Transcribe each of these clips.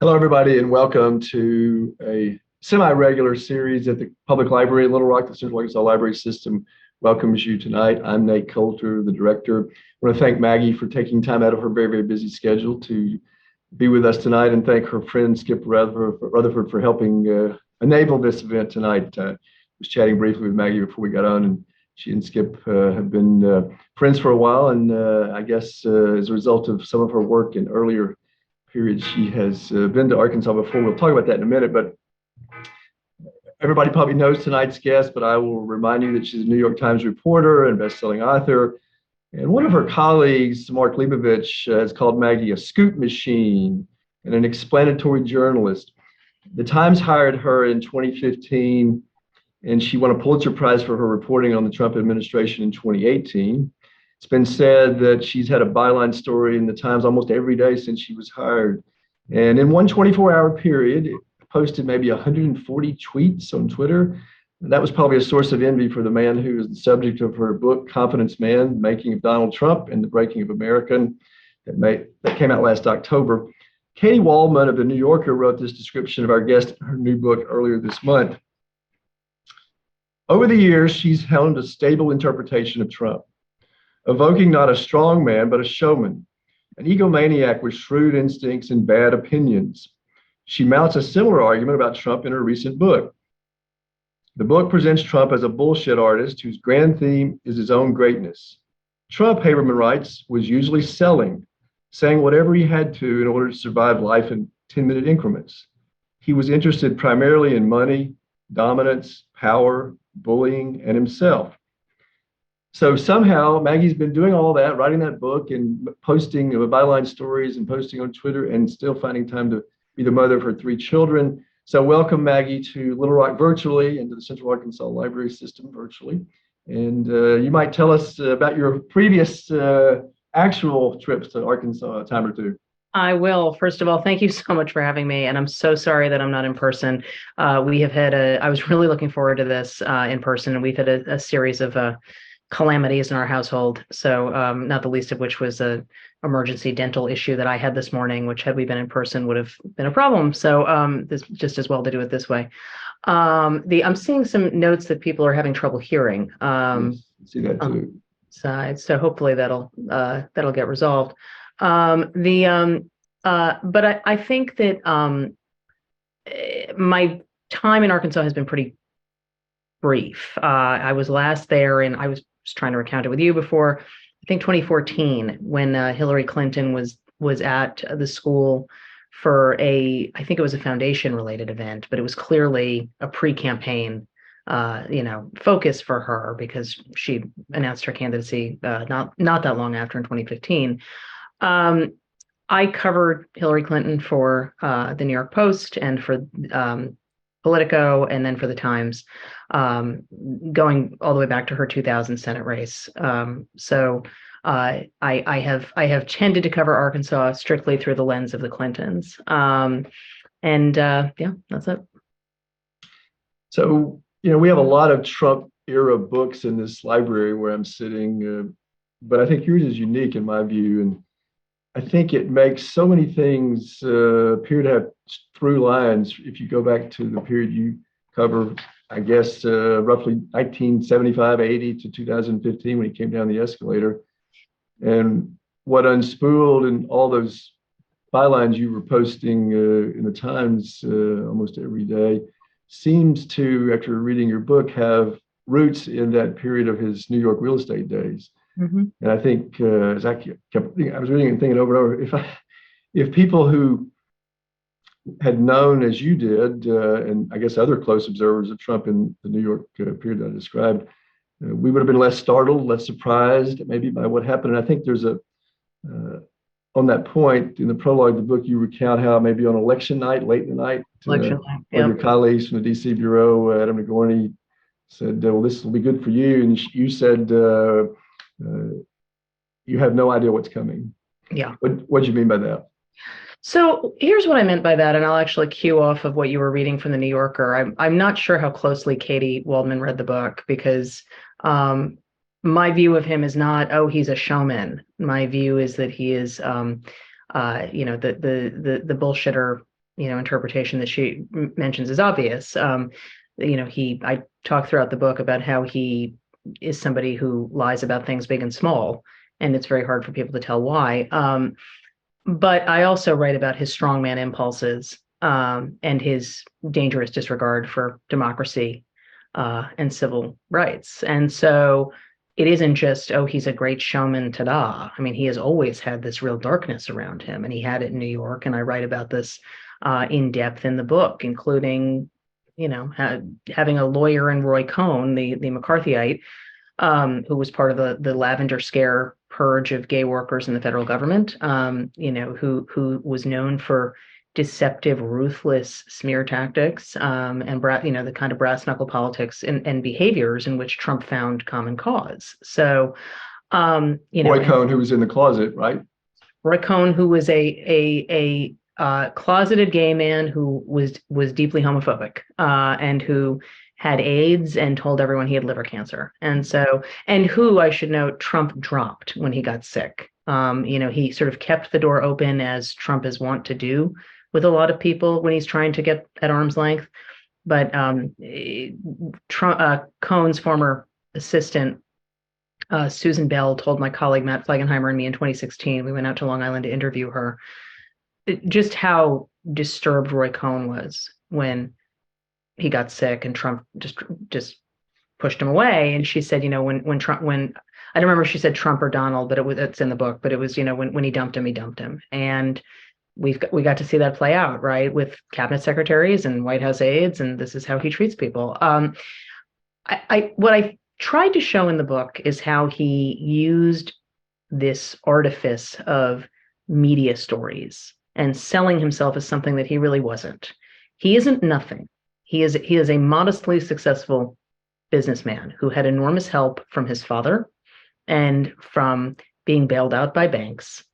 Hello, everybody, and welcome to a semi-regular series at the Public Library in Little Rock. The Central Arkansas Library System welcomes you tonight. I'm Nate Coulter, the director. I want to thank Maggie for taking time out of her very, very busy schedule to be with us tonight, and thank her friend Skip Rutherford for helping enable this event tonight. I was chatting briefly with Maggie before we got on, and she and Skip have been friends for a while, and I guess as a result of some of her work in earlier period. She has been to Arkansas before. We'll talk about that in a minute, but everybody probably knows tonight's guest, but I will remind you that she's a New York Times reporter and best-selling author. And one of her colleagues, Mark Leibovich, has called Maggie a scoop machine and an explanatory journalist. The Times hired her in 2015, and she won a Pulitzer Prize for her reporting on the Trump administration in 2018. It's been said that she's had a byline story in the Times almost every day since she was hired. And in one 24-hour period, it posted maybe 140 tweets on Twitter. And that was probably a source of envy for the man who is the subject of her book, Confidence Man, The Making of Donald Trump and the Breaking of America, that came out last October. Katie Waldman of The New Yorker wrote this description of our guest in her new book earlier this month. Over the years, she's helmed a stable interpretation of Trump, evoking not a strong man, but a showman, an egomaniac with shrewd instincts and bad opinions. She mounts a similar argument about Trump in her recent book. The book presents Trump as a bullshit artist whose grand theme is his own greatness. Trump, Haberman writes, was usually selling, saying whatever he had to in order to survive life in 10-minute increments. He was interested primarily in money, dominance, power, bullying, and himself. So somehow Maggie's been doing all that, writing that book and posting byline stories and posting on Twitter and still finding time to be the mother of her 3 children. So welcome, Maggie, to Little Rock virtually and to the Central Arkansas Library System virtually. And you might tell us about your previous actual trips to Arkansas a time or two. I will. First of all, thank you so much for having me. And I'm so sorry that I'm not in person. I was really looking forward to this in person, and we've had a series of calamities in our household. So not the least of which was a emergency dental issue that I had this morning, which had we been in person would have been a problem. So this just as well to do it this way. I'm seeing some notes that people are having trouble hearing. Yes, see that too. Side. So hopefully that'll get resolved. But I think that my time in Arkansas has been pretty brief. I was last there, and I was trying to recount it with you before, I think 2014, when Hillary Clinton was at the school for I think it was a foundation related event, but it was clearly a pre-campaign focus for her because she announced her candidacy not that long after in 2015. I covered Hillary Clinton for the New York Post and for Politico, and then for the Times, going all the way back to her 2000 Senate race. So I have tended to cover Arkansas strictly through the lens of the Clintons. Yeah, that's it. So, we have a lot of Trump era books in this library where I'm sitting, but I think yours is unique in my view. And I think it makes so many things appear to have through lines. If you go back to the period you cover, I guess roughly 1975, 80 to 2015 when he came down the escalator, and what unspooled and all those bylines you were posting in the Times almost every day seems to, after reading your book, have roots in that period of his New York real estate days. Mm-hmm. And I think as I was reading and thinking over and over, if people who had known as you did, and I guess other close observers of Trump in the New York period that I described, we would have been less startled, less surprised maybe by what happened. And I think there's on that point in the prologue of the book, you recount how maybe on election night, late in the night, one of your colleagues from the DC bureau, Adam Nagorny, said, well, this will be good for you. And you said, you have no idea what's coming. Yeah. What do you mean by that? So here's what I meant by that, and I'll actually cue off of what you were reading from the New Yorker. I'm not sure how closely Katie Waldman read the book, because my view of him is not, oh, he's a showman. My view is that he is, the bullshitter interpretation that she mentions is obvious. I talk throughout the book about how he is somebody who lies about things big and small, and it's very hard for people to tell why. But I also write about his strongman impulses, and his dangerous disregard for democracy and civil rights. And so it isn't just, oh, he's a great showman, ta-da. I mean, he has always had this real darkness around him, and he had it in New York. And I write about this in depth in the book, including, having a lawyer in Roy Cohn, the McCarthyite, who was part of the Lavender Scare purge of gay workers in the federal government, who was known for deceptive, ruthless smear tactics, and the kind of brass knuckle politics and behaviors in which Trump found common cause. So, Roy Cohn, who was in the closet, right? Roy Cohn, who was a closeted gay man who was deeply homophobic, and who had AIDS and told everyone he had liver cancer. And who, I should note, Trump dropped when he got sick. He sort of kept the door open, as Trump is wont to do with a lot of people when he's trying to get at arm's length. But Cohn's former assistant, Susan Bell, told my colleague Matt Flegenheimer and me in 2016, we went out to Long Island to interview her, just how disturbed Roy Cohn was when he got sick and Trump just pushed him away. And she said, when Trump, I don't remember if she said Trump or Donald, but it's in the book, but it was, when he dumped him. And we got to see that play out, right, with cabinet secretaries and White House aides, and this is how he treats people. What I tried to show in the book is how he used this artifice of media stories and selling himself as something that he really wasn't. He isn't nothing. He is a modestly successful businessman who had enormous help from his father and from being bailed out by banks.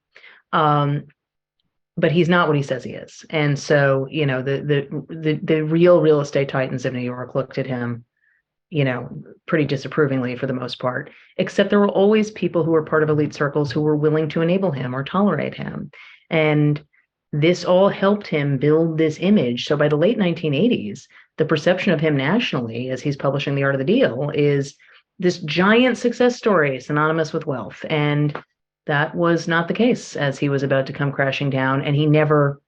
But he's not what he says he is. And so, the real estate titans of New York looked at him, pretty disapprovingly for the most part, except there were always people who were part of elite circles who were willing to enable him or tolerate him. And this all helped him build this image. So by the late 1980s, the perception of him nationally, as he's publishing The Art of the Deal, is this giant success story synonymous with wealth. And that was not the case as he was about to come crashing down. And he never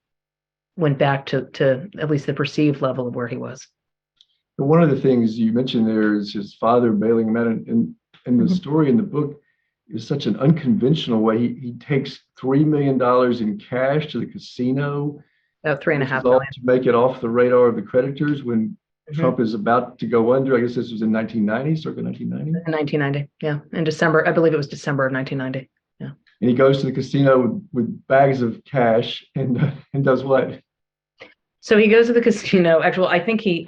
went back to at least the perceived level of where he was. One of the things you mentioned there is his father bailing him out. And the story in the book is such an unconventional way. He takes $3 million in cash to the casino. About $3.5 million. To make it off the radar of the creditors when Trump is about to go under. I guess this was in 1990, circa 1990. In 1990, yeah. In December, I believe it was December of 1990. Yeah. And he goes to the casino with bags of cash and does what? So he goes to the casino. Actually, I believe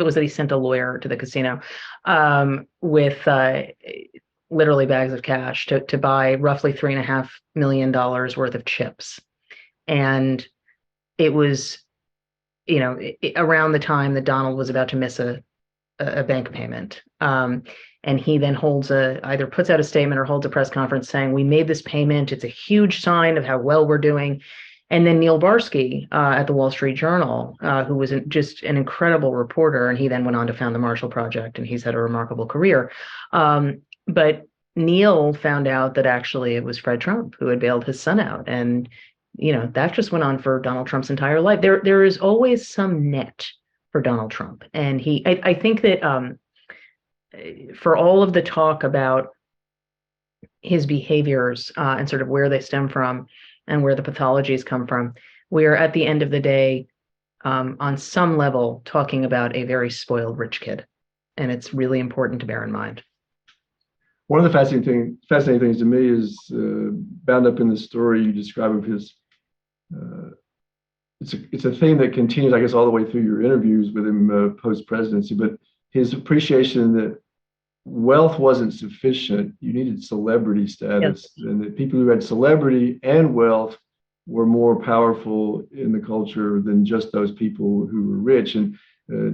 it was that he sent a lawyer to the casino with literally bags of cash to buy roughly $3.5 million worth of chips. And it was, around the time that Donald was about to miss a bank payment. And he then either puts out a statement or holds a press conference saying, we made this payment. It's a huge sign of how well we're doing. And then Neil Barsky at the Wall Street Journal, who was just an incredible reporter, and he then went on to found the Marshall Project, and he's had a remarkable career. But Neil found out that actually it was Fred Trump who had bailed his son out. And, that just went on for Donald Trump's entire life. There is always some net for Donald Trump. And I think that for all of the talk about his behaviors and sort of where they stem from and where the pathologies come from, we are at the end of the day, on some level, talking about a very spoiled rich kid. And it's really important to bear in mind. One of the fascinating things to me is bound up in the story you describe of his. It's a theme that continues, I guess, all the way through your interviews with him post-presidency. But his appreciation that wealth wasn't sufficient; you needed celebrity status, yes. And that people who had celebrity and wealth were more powerful in the culture than just those people who were rich. And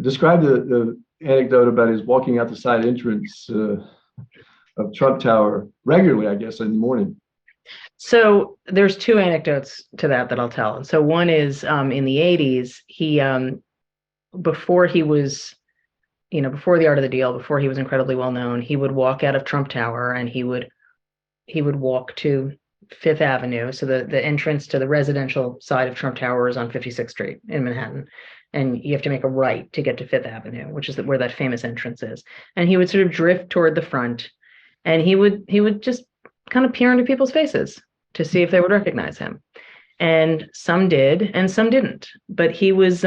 describe the anecdote about his walking out the side entrance of Trump Tower regularly, I guess, in the morning. So there's two anecdotes to that I'll tell. And so one is in the 80s, he before he was, before the art of the deal, before he was incredibly well known, he would walk out of Trump Tower and he would walk to Fifth Avenue. So the entrance to the residential side of Trump Tower is on 56th Street in Manhattan. And you have to make a right to get to Fifth Avenue, which is where that famous entrance is. And he would sort of drift toward the front, and he would just kind of peer into people's faces to see if they would recognize him. And some did, and some didn't. But he was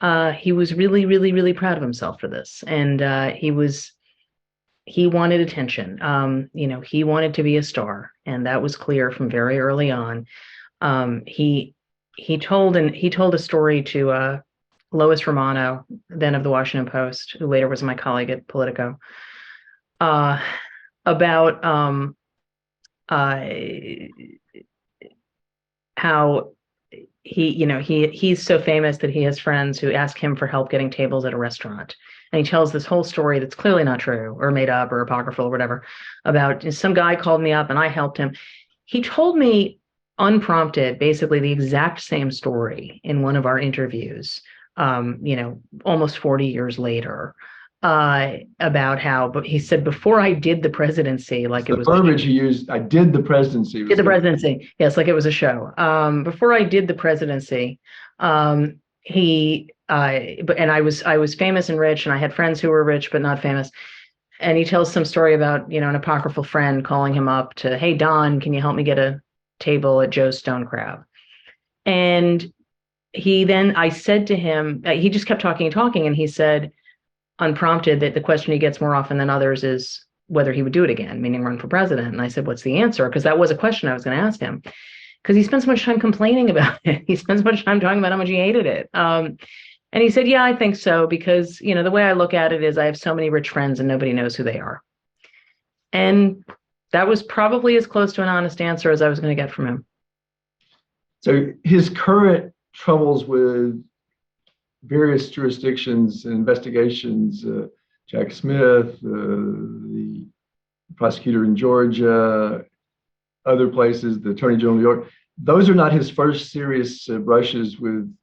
really, really, really proud of himself for this. And he wanted attention. He wanted to be a star, and that was clear from very early on. He told a story to Lois Romano, then of the Washington Post, who later was my colleague at Politico, about how he's so famous that he has friends who ask him for help getting tables at a restaurant. And he tells this whole story that's clearly not true or made up or apocryphal or whatever, about some guy called me up and I helped him. He told me unprompted, basically the exact same story in one of our interviews, almost 40 years later, about how, but he said, before I did the presidency, like it was the verbiage he used, I did the presidency. Did the presidency. Yes, like it was a show. Before I did the presidency, and I was famous and rich, and I had friends who were rich but not famous. And he tells some story about, an apocryphal friend calling him up to, hey, Don, can you help me get a table at Joe's Stone Crab? And I said to him, he just kept talking and talking, and he said, unprompted, that the question he gets more often than others is whether he would do it again, meaning run for president. And I said, what's the answer? Because that was a question I was going to ask him, because he spent so much time complaining about it. He spent so much time talking about how much he hated it. And he said, yeah, I think so, because, the way I look at it is I have so many rich friends and nobody knows who they are. And that was probably as close to an honest answer as I was going to get from him. So his current troubles with various jurisdictions and investigations, Jack Smith, the prosecutor in Georgia, other places, the Attorney General of New York, those are not his first serious brushes with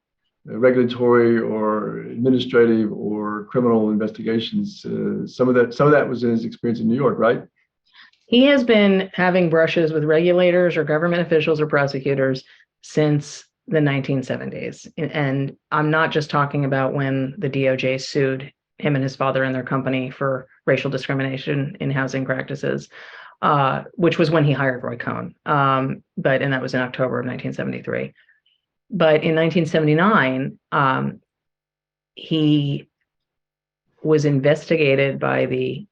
regulatory or administrative or criminal investigations. Some of that was in his experience in New York, right? He has been having brushes with regulators or government officials or prosecutors since the 1970s. And I'm not just talking about when the DOJ sued him and his father and their company for racial discrimination in housing practices, which was when he hired Roy Cohn. And that was in October of 1973. But in 1979, he was investigated by the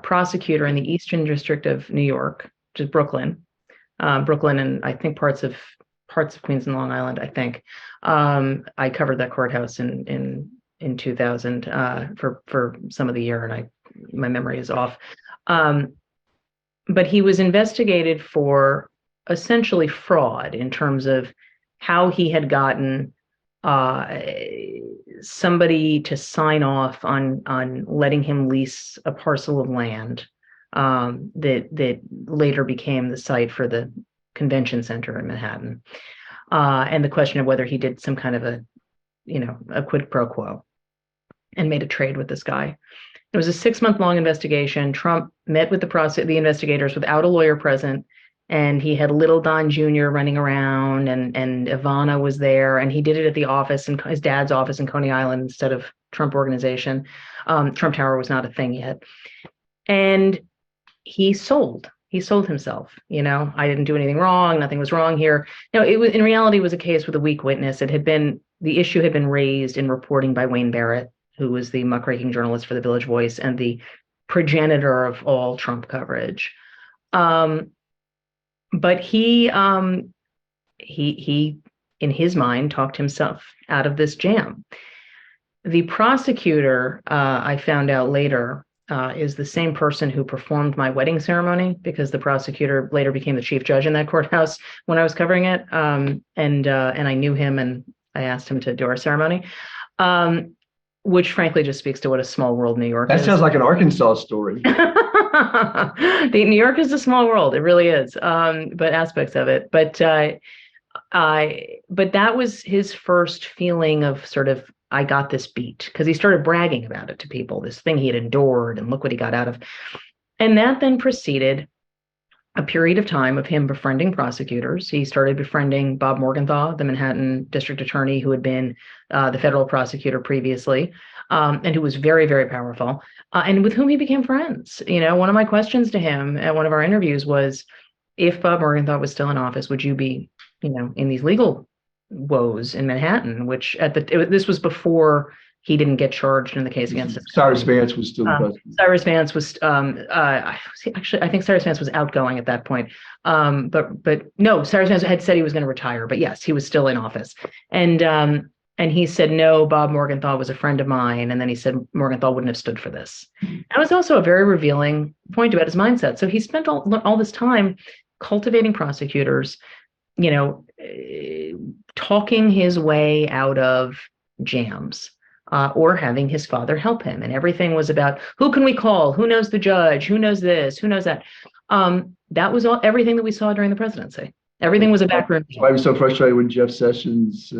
prosecutor in the Eastern District of New York, which is Brooklyn, and I think parts of Queens and Long Island. I think I covered that courthouse in 2000 for some of the year, and my memory is off. But he was investigated for essentially fraud in terms of how he had gotten somebody to sign off on letting him lease a parcel of land that later became the site for the convention center in Manhattan, and the question of whether he did some kind of a quid pro quo and made a trade with this guy. It was a 6-month-long investigation. Trump met with the investigators without a lawyer present, and he had little Don Jr. running around, and Ivana was there, and he did it at the office, and his dad's office in Coney Island instead of Trump Organization. Trump Tower was not a thing yet. And he sold himself. I didn't do anything wrong. Nothing was wrong here. It was, in reality, it was a case with a weak witness. The issue had been raised in reporting by Wayne Barrett, who was the muckraking journalist for the Village Voice and the progenitor of all Trump coverage. But he, in his mind, talked himself out of this jam. The prosecutor, I found out later, is the same person who performed my wedding ceremony, because the prosecutor later became the chief judge in that courthouse when I was covering it. And I knew him, and I asked him to do our ceremony, which frankly just speaks to what a small world New York is. That sounds like an Arkansas story. New York is a small world. It really is. But aspects of it. But that was his first feeling of sort of, I got this beat, because he started bragging about it to people, this thing he had endured, and look what he got out of. And that then preceded a period of time of him befriending prosecutors. He started befriending Bob Morgenthau, the Manhattan district attorney who had been the federal prosecutor previously, and who was very, very powerful, and with whom he became friends. One of my questions to him at one of our interviews was, if Bob Morgenthau was still in office, would you be, in these legal woes in Manhattan, which this was before he didn't get charged in the case against him. Cyrus Vance was still the president. Cyrus Vance was, actually, I think Cyrus Vance was outgoing at that point. But no, Cyrus Vance had said he was going to retire, but yes, he was still in office. And he said, no, Bob Morgenthau was a friend of mine. And then he said, Morgenthau wouldn't have stood for this. That was also a very revealing point about his mindset. So he spent all this time cultivating prosecutors, talking his way out of jams. Or having his father help him. And everything was about, who can we call? Who knows the judge? Who knows this? Who knows that? That was everything that we saw during the presidency. Everything was a backroom. Why was so frustrated with Jeff Sessions?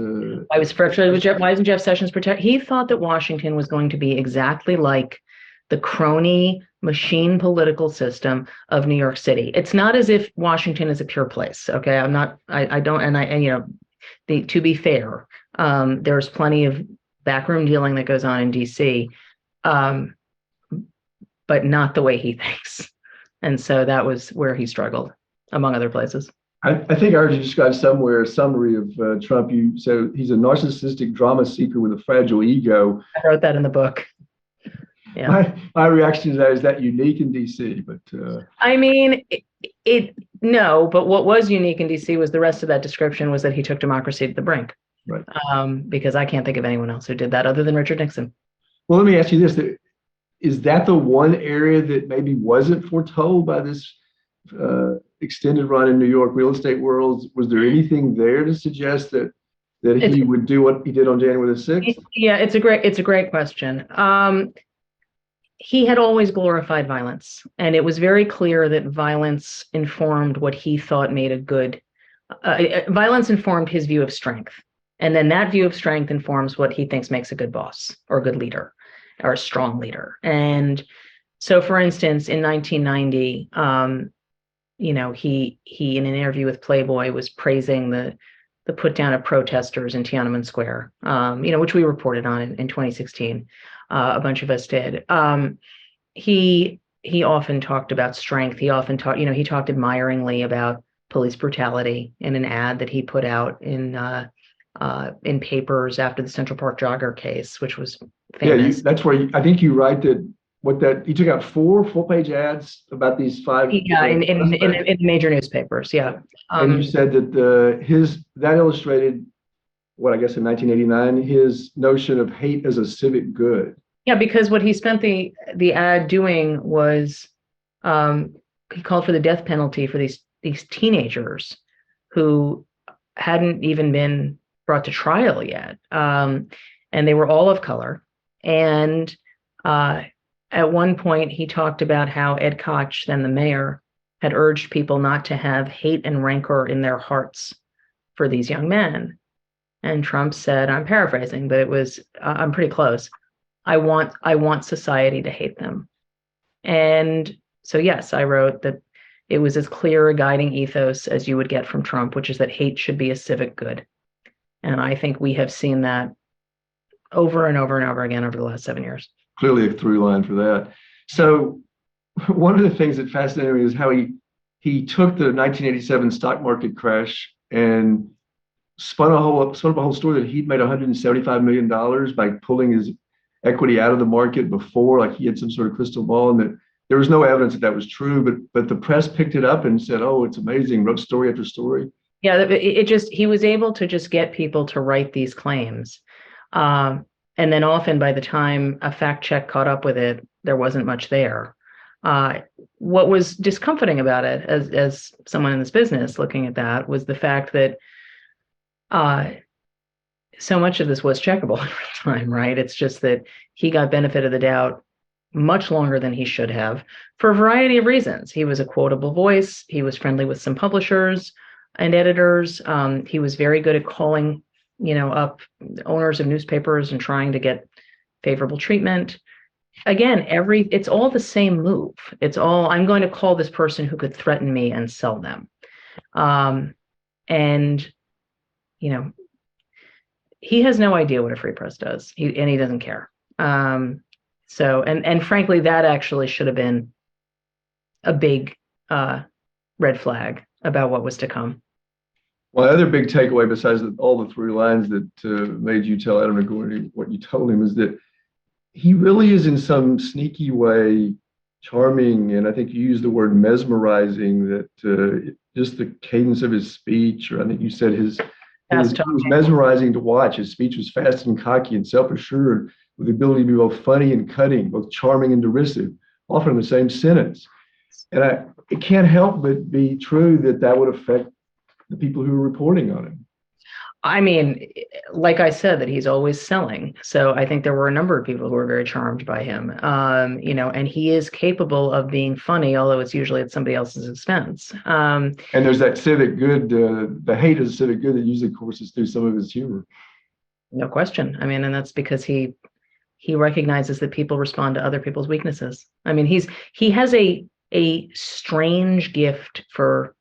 I was frustrated with Jeff. Why isn't Jeff Sessions protected? He thought that Washington was going to be exactly like the crony machine political system of New York City. It's not as if Washington is a pure place. Okay. To be fair, there's plenty of backroom dealing that goes on in DC, but not the way he thinks. And so that was where he struggled, among other places. I think I heard you describe somewhere a summary of Trump. You said he's a narcissistic drama seeker with a fragile ego. I wrote that in the book. Yeah. My reaction to that is that unique in DC, but I mean, no, but what was unique in DC was the rest of that description was that he took democracy to the brink. Right. Because I can't think of anyone else who did that other than Richard Nixon. Well, let me ask you this. Is that the one area that maybe wasn't foretold by this extended run in New York real estate world? Was there anything there to suggest that he would do what he did on January the 6th? Yeah, it's a great question. He had always glorified violence, and it was very clear that violence informed what he thought made a good, violence informed his view of strength. And then that view of strength informs what he thinks makes a good boss or a good leader or a strong leader. And so, for instance, in 1990, he in an interview with Playboy was praising the put down of protesters in Tiananmen Square, which we reported on in 2016. A bunch of us did. He often talked about strength. He often he talked admiringly about police brutality in an ad that he put out in papers after the Central Park jogger case, which was famous. Yeah, that's where I think you write that he took out 4 full-page ads about these 5. Yeah, in major newspapers. Yeah, and you said that that illustrated what, I guess in 1989, his notion of hate as a civic good. Yeah, because what he spent the ad doing was he called for the death penalty for these teenagers who hadn't even been brought to trial yet, and they were all of color. And at one point, he talked about how Ed Koch, then the mayor, had urged people not to have hate and rancor in their hearts for these young men. And Trump said, I'm paraphrasing, but it was, I'm pretty close, I want society to hate them. And so, yes, I wrote that it was as clear a guiding ethos as you would get from Trump, which is that hate should be a civic good. And I think we have seen that over and over and over again over the last 7 years. Clearly a through line for that. So one of the things that fascinated me is how he took the 1987 stock market crash and spun up a whole story that he'd made $175 million by pulling his equity out of the market before, like he had some sort of crystal ball, and that there was no evidence that was true, but the press picked it up and said, oh, it's amazing, wrote story after story. Yeah, he was able to just get people to write these claims. And then often by the time a fact check caught up with it, there wasn't much there. What was discomforting about it, as someone in this business looking at that, was the fact that so much of this was checkable at the time, right? It's just that he got benefit of the doubt much longer than he should have for a variety of reasons. He was a quotable voice. He was friendly with some publishers and editors. He was very good at calling, up owners of newspapers and trying to get favorable treatment. Again, it's all the same move. It's all, I'm going to call this person who could threaten me and sell them. And, he has no idea what a free press does. He doesn't care. So frankly, that actually should have been a big red flag about what was to come. Well, other big takeaway besides all the through lines that made you tell Adam Nagorny what you told him is that he really is in some sneaky way charming, and I think you used the word mesmerizing, that just the cadence of his speech, or I think you said it was mesmerizing to watch. His speech was fast and cocky and self-assured, with the ability to be both funny and cutting, both charming and derisive, often in the same sentence. And it can't help but be true that would affect the people who are reporting on him. I mean, like I said, that he's always selling. So I think there were a number of people who were very charmed by him, and he is capable of being funny, although it's usually at somebody else's expense. And there's that civic good, the hate of the civic good that usually courses through some of his humor. No question. I mean, and that's because he recognizes that people respond to other people's weaknesses. I mean, he has a strange gift for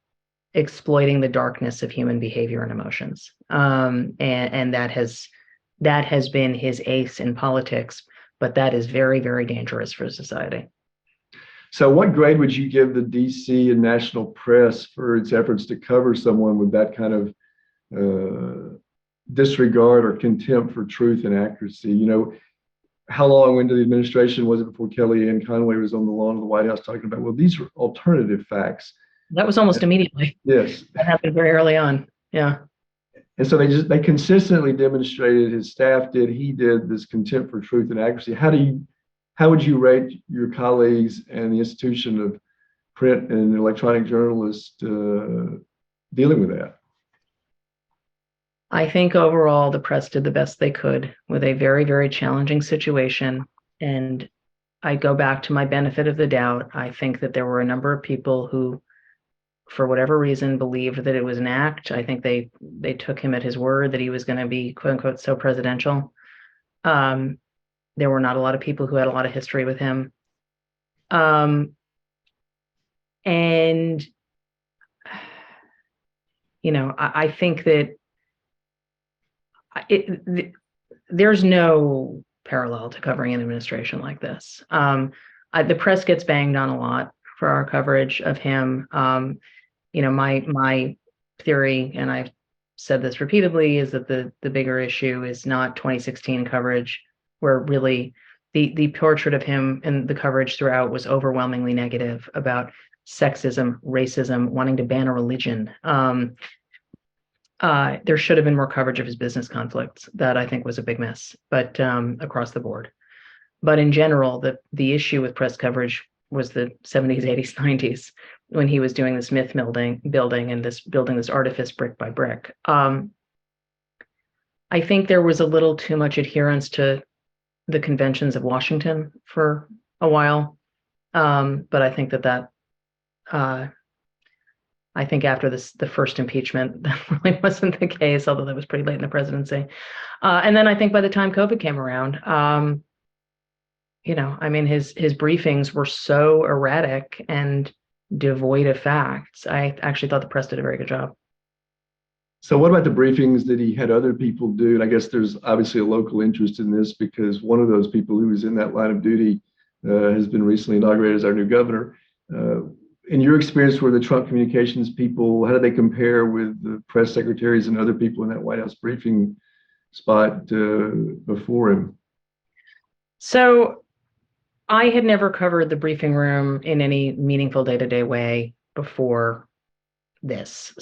exploiting the darkness of human behavior and emotions. And that has been his ace in politics, but that is very, very dangerous for society. So what grade would you give the DC and national press for its efforts to cover someone with that kind of disregard or contempt for truth and accuracy? How long into the administration was it before Kellyanne Conway was on the lawn of the White House talking about, well, these are alternative facts? That was almost immediately. Yes. That happened very early on. Yeah. And so they consistently demonstrated, his staff did, he did, this contempt for truth and accuracy. How would you rate your colleagues and the institution of print and electronic journalists dealing with that? I think overall the press did the best they could with a very, very challenging situation. And I go back to my benefit of the doubt. I think that there were a number of people who, for whatever reason, believed that it was an act. I think they took him at his word that he was going to be, quote unquote, so presidential. There were not a lot of people who had a lot of history with him. I think that there's no parallel to covering an administration like this. The press gets banged on a lot for our coverage of him. My theory, and I've said this repeatedly, is that the bigger issue is not 2016 coverage, where really the portrait of him and the coverage throughout was overwhelmingly negative about sexism, racism, wanting to ban a religion. There should have been more coverage of his business conflicts. That I think was a big miss, but across the board. But in general, the issue with press coverage was the 70s, 80s, 90s, when he was doing this myth building and building this artifice brick by brick. I think there was a little too much adherence to the conventions of Washington for a while. But I think I think after the first impeachment, that really wasn't the case, although that was pretty late in the presidency. And then I think by the time COVID came around, his briefings were so erratic and devoid of facts. I actually thought the press did a very good job. So what about the briefings that he had other people do? And I guess there's obviously a local interest in this because one of those people who was in that line of duty has been recently inaugurated as our new governor. In your experience, were the Trump communications people, how did they compare with the press secretaries and other people in that White House briefing spot before him? So I had never covered the briefing room in any meaningful day-to-day way before this.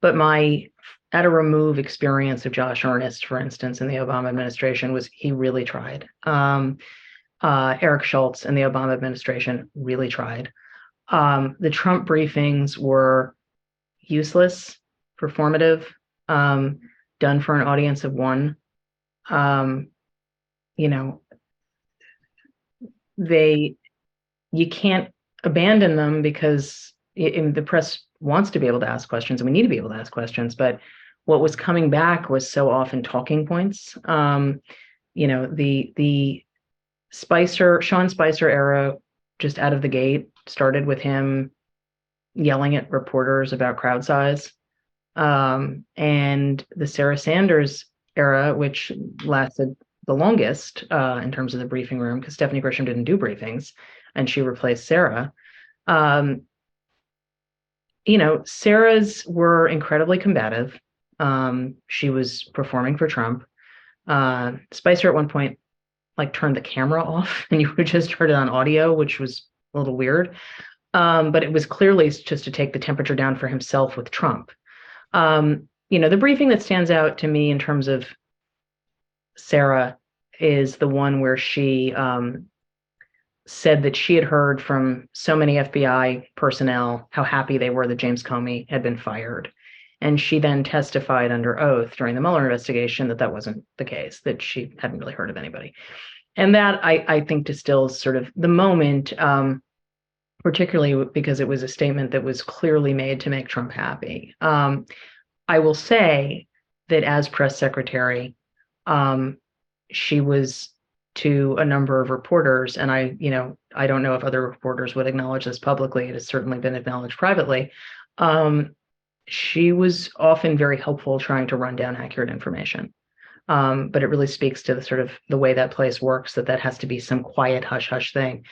But my at a remove experience of Josh Earnest, for instance, in the Obama administration, was he really tried. Eric Schultz in the Obama administration really tried. The Trump briefings were useless, performative, done for an audience of one. you can't abandon them because the press wants to be able to ask questions and we need to be able to ask questions. But what was coming back was so often talking points. The Sean Spicer era, just out of the gate, started with him yelling at reporters about crowd size. And the Sarah Sanders era, which lasted the longest in terms of the briefing room, because Stephanie Grisham didn't do briefings and she replaced Sarah. Sarah's were incredibly combative. She was performing for Trump. Spicer at one point turned the camera off and you just heard it on audio, which was a little weird. But it was clearly just to take the temperature down for himself with Trump. The briefing that stands out to me in terms of Sarah is the one where she said that she had heard from so many FBI personnel how happy they were that James Comey had been fired. And she then testified under oath during the Mueller investigation that wasn't the case, that she hadn't really heard of anybody. And that, I think, distills sort of the moment, particularly because it was a statement that was clearly made to make Trump happy. I will say that as press secretary, she was to a number of reporters, and I don't know if other reporters would acknowledge this publicly. It has certainly been acknowledged privately. She was often very helpful trying to run down accurate information. But it really speaks to the sort of the way that place works, that has to be some quiet hush hush thing.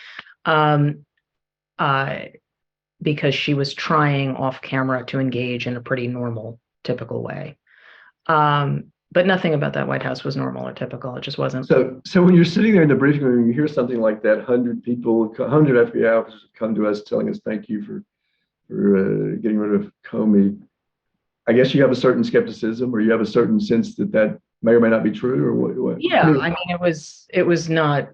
Because she was trying off camera to engage in a pretty normal, typical way. But nothing about that White House was normal or typical. It just wasn't. So when you're sitting there in the briefing room, you hear something like that, 100 FBI officers come to us telling us thank you for getting rid of Comey. I guess you have a certain skepticism, or you have a certain sense that may or may not be true, or what? Yeah, I mean, it was not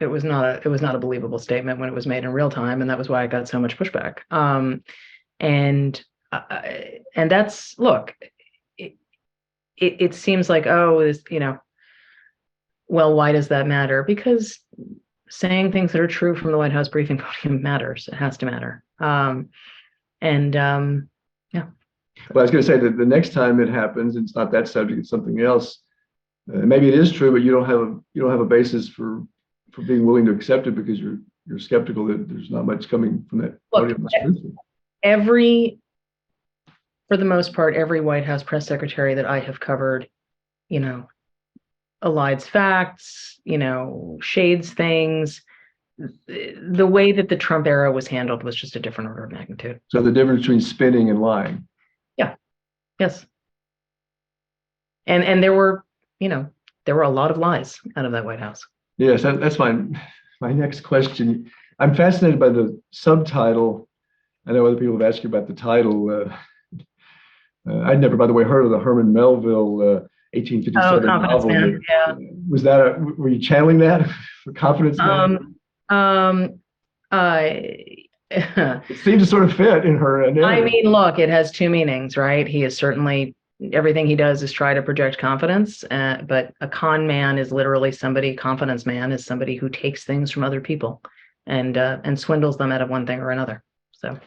a believable statement when it was made in real time, and that was why I got so much pushback. And that's, look, it seems like, well, why does that matter? Because saying things that are true from the White House briefing podium matters. It has to matter. Yeah. Well, I was going to say that the next time it happens, it's not that subject; it's something else. Maybe it is true, but you don't have a basis for being willing to accept it because you're skeptical that there's not much coming from that podium. For the most part, every White House press secretary that I have covered, elides facts, shades things. The way that the Trump era was handled was just a different order of magnitude. So the difference between spinning and lying. Yeah. Yes. And there were a lot of lies out of that White House. Yes, that's my next question. I'm fascinated by the subtitle. I know other people have asked you about the title. I'd never, by the way, heard of the Herman Melville 1857 Confidence novel. Man. Yeah. Was that were you channeling that for Confidence Man? It seemed to sort of fit in her narrative. I mean, look, it has two meanings, right? He is certainly, everything he does is try to project confidence, but a con man is literally confidence man is somebody who takes things from other people and swindles them out of one thing or another. So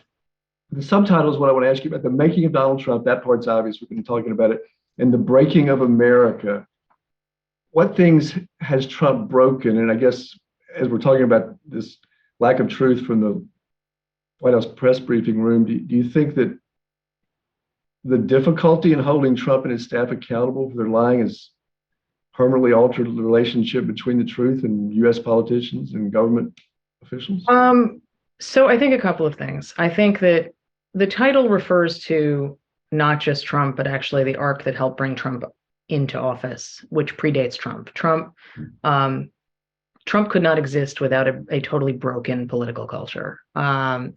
the subtitle is what I want to ask you about. The making of Donald Trump, that part's obvious. We've been talking about it. And the breaking of America. What things has Trump broken? And I guess as we're talking about this lack of truth from the White House press briefing room, do you think that the difficulty in holding Trump and his staff accountable for their lying has permanently altered the relationship between the truth and U.S. politicians and government officials? So I think a couple of things. I think that the title refers to not just Trump, but actually the arc that helped bring Trump into office, which predates Trump. Trump could not exist without a totally broken political culture. And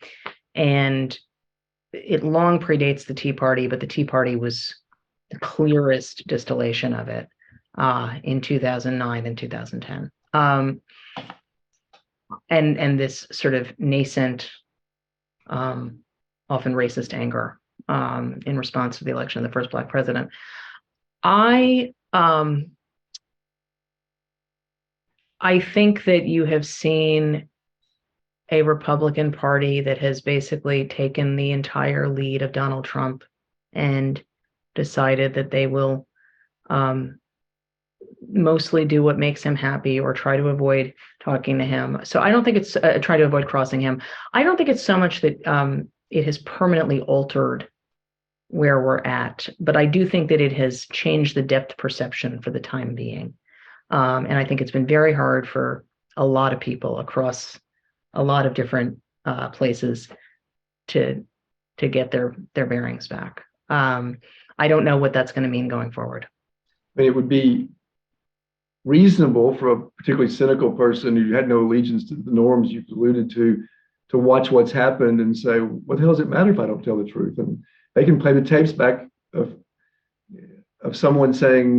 it long predates the Tea Party, but the Tea Party was the clearest distillation of it in 2009 and 2010. And this sort of nascent, often racist anger in response to the election of the first Black president. I I think that you have seen a Republican Party that has basically taken the entire lead of Donald Trump and decided that they will um, mostly do what makes him happy or try to avoid talking to him. So I don't think it's try to avoid crossing him. I don't think it's so much that it has permanently altered where we're at, but I do think that it has changed the depth perception for the time being. And I think it's been very hard for a lot of people across a lot of different places to get their bearings back. I don't know what that's going to mean going forward. I mean, it would be reasonable for a particularly cynical person who had no allegiance to the norms you've alluded to watch what's happened and say, what the hell does it matter if I don't tell the truth? And they can play the tapes back of someone saying,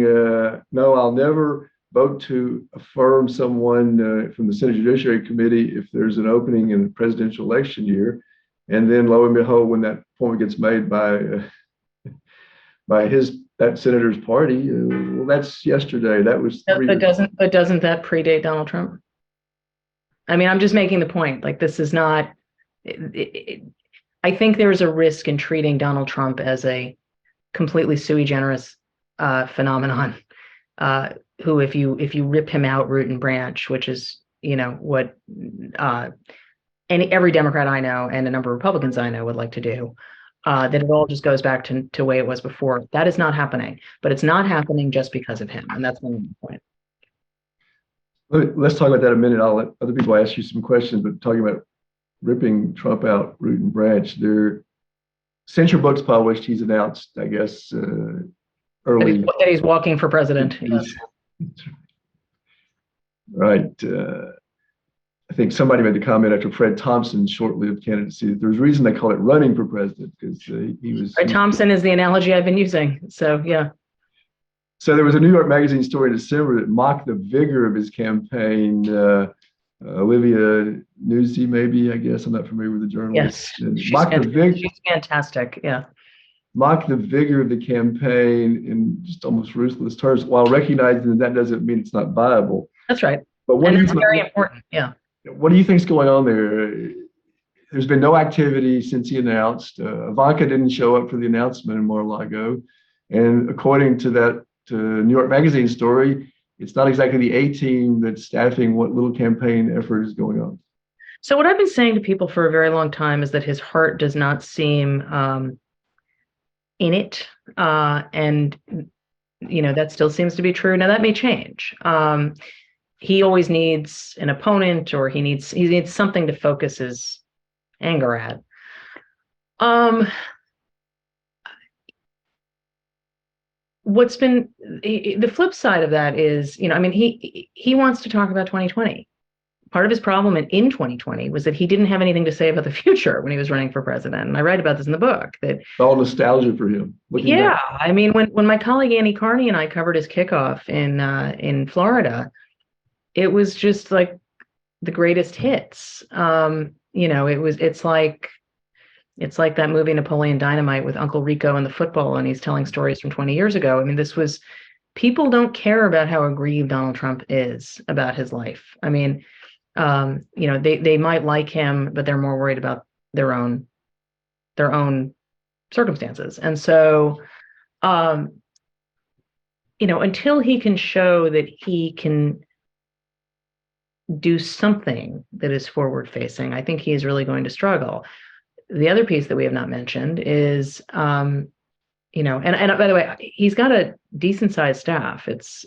no, I'll never vote to affirm someone from the Senate Judiciary Committee if there's an opening in the presidential election year. And then lo and behold, when that point gets made by that senator's party, well, that's yesterday. That was but doesn't that predate Donald Trump? I mean, I'm just making the point. Like, this is not. I think there is a risk in treating Donald Trump as a completely sui generis phenomenon. Who, if you rip him out root and branch, which is what every Democrat I know and a number of Republicans I know would like to do, that it all just goes back to the way it was before. That is not happening, but it's not happening just because of him, and that's my point. Let's talk about that a minute. I'll let other people ask you some questions, but talking about ripping Trump out root and branch, since your book's published, he's announced, I guess, early that he's walking for president. Yes. Right. I think somebody made the comment after Fred Thompson's short-lived candidacy that there's a reason they call it running for president, because he was. Fred Thompson is the analogy I've been using. So yeah. So there was a New York Magazine story in December that mocked the vigor of his campaign. Olivia Nuzzi, maybe, I guess. I'm not familiar with the journalist. Yes, she's fantastic. Yeah. Mocked the vigor of the campaign in just almost ruthless terms, while recognizing that doesn't mean it's not viable. That's right. But what it's very important. Yeah. What do you think's going on there? There's been no activity since he announced. Ivanka didn't show up for the announcement in Mar-a-Lago, and according to that New York Magazine story, it's not exactly the A team that's staffing what little campaign effort is going on. So what I've been saying to people for a very long time is that his heart does not seem in it, and that still seems to be true. Now that may change. He always needs an opponent, or he needs something to focus his anger at. What's been the flip side of that is, he wants to talk about 2020. Part of his problem in 2020 was that he didn't have anything to say about the future when he was running for president. And I write about this in the book. That all nostalgia for him. Yeah, back. I mean, when my colleague Annie Carney and I covered his kickoff in Florida, it was just like the greatest hits. It's like that movie Napoleon Dynamite with Uncle Rico and the football, and he's telling stories from 20 years ago. I mean, people don't care about how aggrieved Donald Trump is about his life. I mean, they might like him, but they're more worried about their own circumstances. And so, until he can show that he can do something that is forward facing, I think he is really going to struggle. The other piece that we have not mentioned is, and by the way, he's got a decent sized staff. It's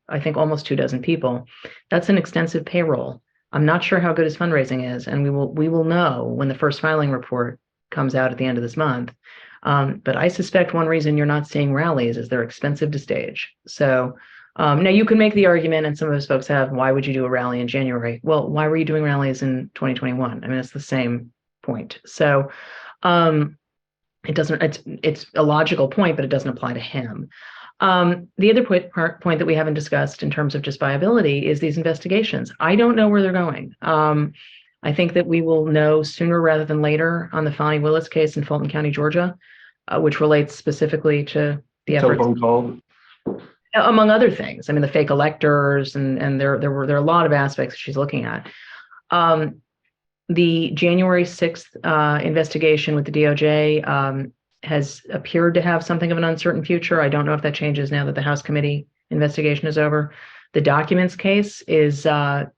I think almost 24 people. That's an extensive payroll. I'm not sure how good his fundraising is, and we will know when the first filing report comes out at the end of this month. But I suspect one reason you're not seeing rallies is they're expensive to stage. So now you can make the argument, and some of those folks have, why would you do a rally in January? Well, why were you doing rallies in 2021? I mean, it's the same point. So it's a logical point, but it doesn't apply to him. The other point that we haven't discussed in terms of just viability is these investigations. I don't know where they're going. I think that we will know sooner rather than later on the Fani Willis case in Fulton County, Georgia, which relates specifically to the telephone call. among other things. I mean, the fake electors, and there are a lot of aspects she's looking at. The January 6th investigation with the DOJ has appeared to have something of an uncertain future. I don't know if that changes now that the House committee investigation is over. The documents case is, that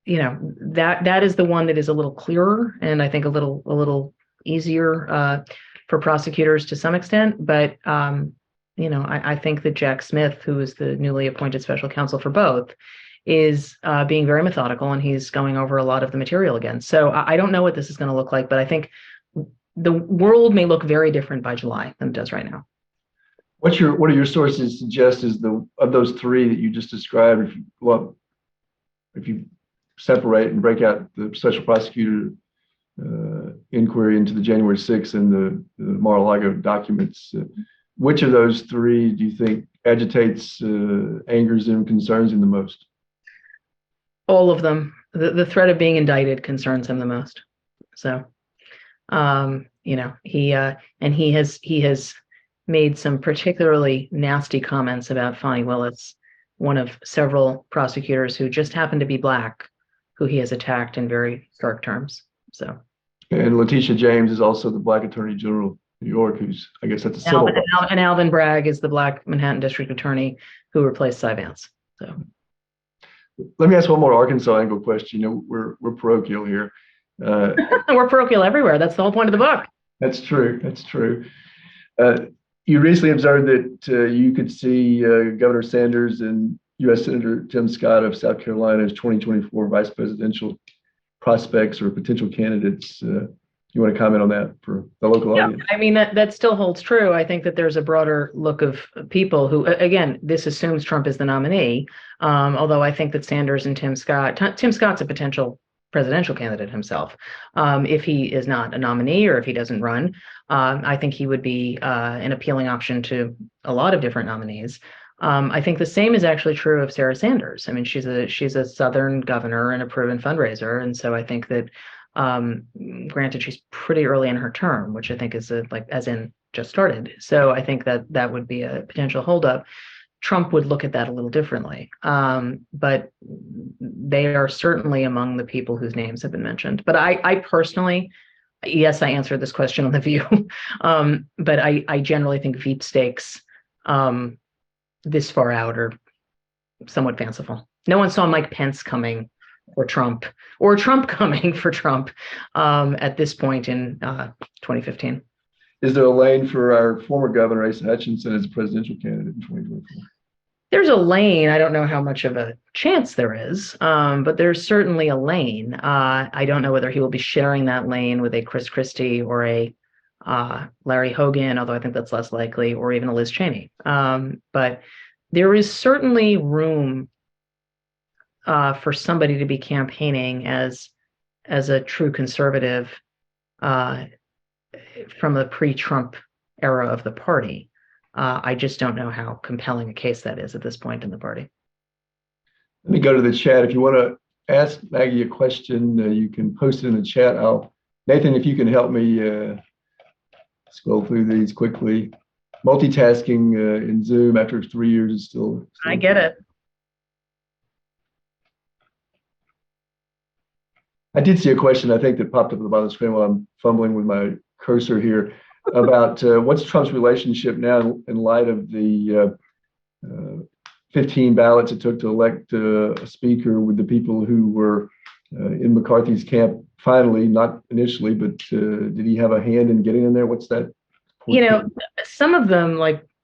is the one that is a little clearer, and I think a little easier for prosecutors to some extent. But I think that Jack Smith, who is the newly appointed special counsel for both, is being very methodical, and he's going over a lot of the material again. So I don't know what this is going to look like, but I think the world may look very different by July than it does right now. What are your sources suggest is of those three that you just described? If you separate and break out the special prosecutor inquiry into the January 6th and the Mar-a-Lago documents, which of those three do you think agitates, angers him, concerns him the most? All of them. The threat of being indicted concerns him the most. So, he has made some particularly nasty comments about Fani Willis, one of several prosecutors who just happened to be Black, who he has attacked in very stark terms. So, and Letitia James is also the Black Attorney General of New York, who's, I guess that's a civil. And Alvin Bragg is the Black Manhattan District Attorney who replaced Cy Vance. So, let me ask one more Arkansas angle question. We're parochial here. We're parochial everywhere. That's the whole point of the book. That's true. That's true. You recently observed that you could see Governor Sanders and U.S. Senator Tim Scott of South Carolina as 2024 vice presidential prospects or potential candidates. You want to comment on that for the local audience? I mean, that still holds true. I think that there's a broader look of people who, again, this assumes Trump is the nominee, although I think that Sanders and Tim Scott's a potential presidential candidate himself. If he is not a nominee or if he doesn't run, I think he would be an appealing option to a lot of different nominees. I think the same is actually true of Sarah Sanders. I mean, she's a Southern governor and a proven fundraiser, and so I think that, granted, she's pretty early in her term, which I think is as in just started. So I think that would be a potential holdup. Trump would look at that a little differently, but they are certainly among the people whose names have been mentioned. But I personally, yes, I answered this question on The View, but I generally think Veep stakes this far out are somewhat fanciful. No one saw Mike Pence coming or Trump coming for Trump at this point in 2015. Is there a lane for our former governor, Asa Hutchinson, as a presidential candidate in 2024? There's a lane. I don't know how much of a chance there is, but there's certainly a lane. I don't know whether he will be sharing that lane with a Chris Christie or a Larry Hogan, although I think that's less likely, or even a Liz Cheney. But there is certainly room for somebody to be campaigning as a true conservative from the pre-Trump era of the party. I just don't know how compelling a case that is at this point in the party. Let me go to the chat. If you want to ask Maggie a question, you can post it in the chat. Nathan, if you can help me scroll through these quickly. Multitasking in Zoom after 3 years is still I get it. I did see a question, I think, that popped up at the bottom of the screen while I'm fumbling with my cursor here about what's Trump's relationship now in light of the 15 ballots it took to elect a speaker with the people who were in McCarthy's camp finally, not initially, but did he have a hand in getting in there? What's that? Some of them,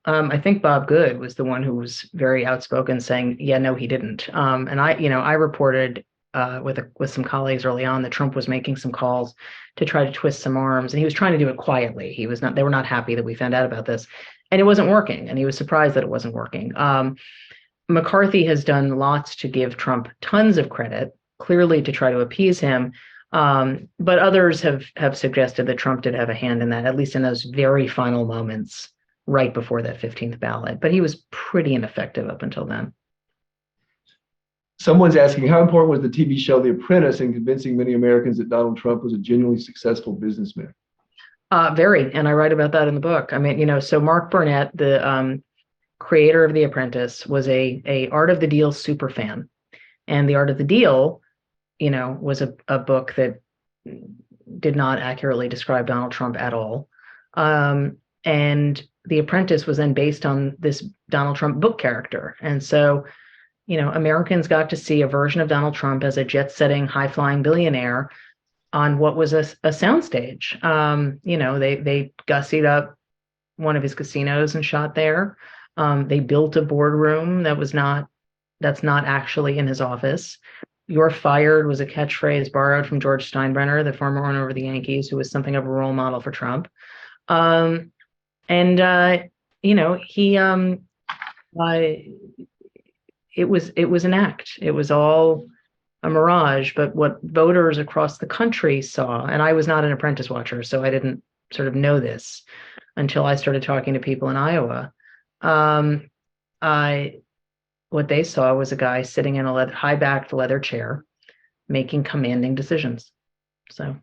I think Bob Good was the one who was very outspoken saying, yeah, no, he didn't. And I reported with some colleagues early on that Trump was making some calls to try to twist some arms, and he was trying to do it quietly. They were not happy that we found out about this, and it wasn't working, and he was surprised that it wasn't working. McCarthy has done lots to give Trump tons of credit, clearly to try to appease him. But others have suggested that Trump did have a hand in that, at least in those very final moments right before that 15th ballot. But he was pretty ineffective up until then. Someone's asking, how important was the TV show The Apprentice in convincing many Americans that Donald Trump was a genuinely successful businessman? Very, and I write about that in the book. I mean, so Mark Burnett, the creator of The Apprentice, was a Art of the Deal super fan, and The Art of the Deal, was a book that did not accurately describe Donald Trump at all. And The Apprentice was then based on this Donald Trump book character, and so Americans got to see a version of Donald Trump as a jet-setting, high-flying billionaire on what was a soundstage. They gussied up one of his casinos and shot there. They built a boardroom that's not actually in his office. "You're fired" was a catchphrase borrowed from George Steinbrenner, the former owner of the Yankees, who was something of a role model for Trump. And he it was an act. It was all a mirage. But what voters across the country saw, and I was not an Apprentice watcher, so I didn't sort of know this until I started talking to people in Iowa. What they saw was a guy sitting in a high-backed leather chair, making commanding decisions. So,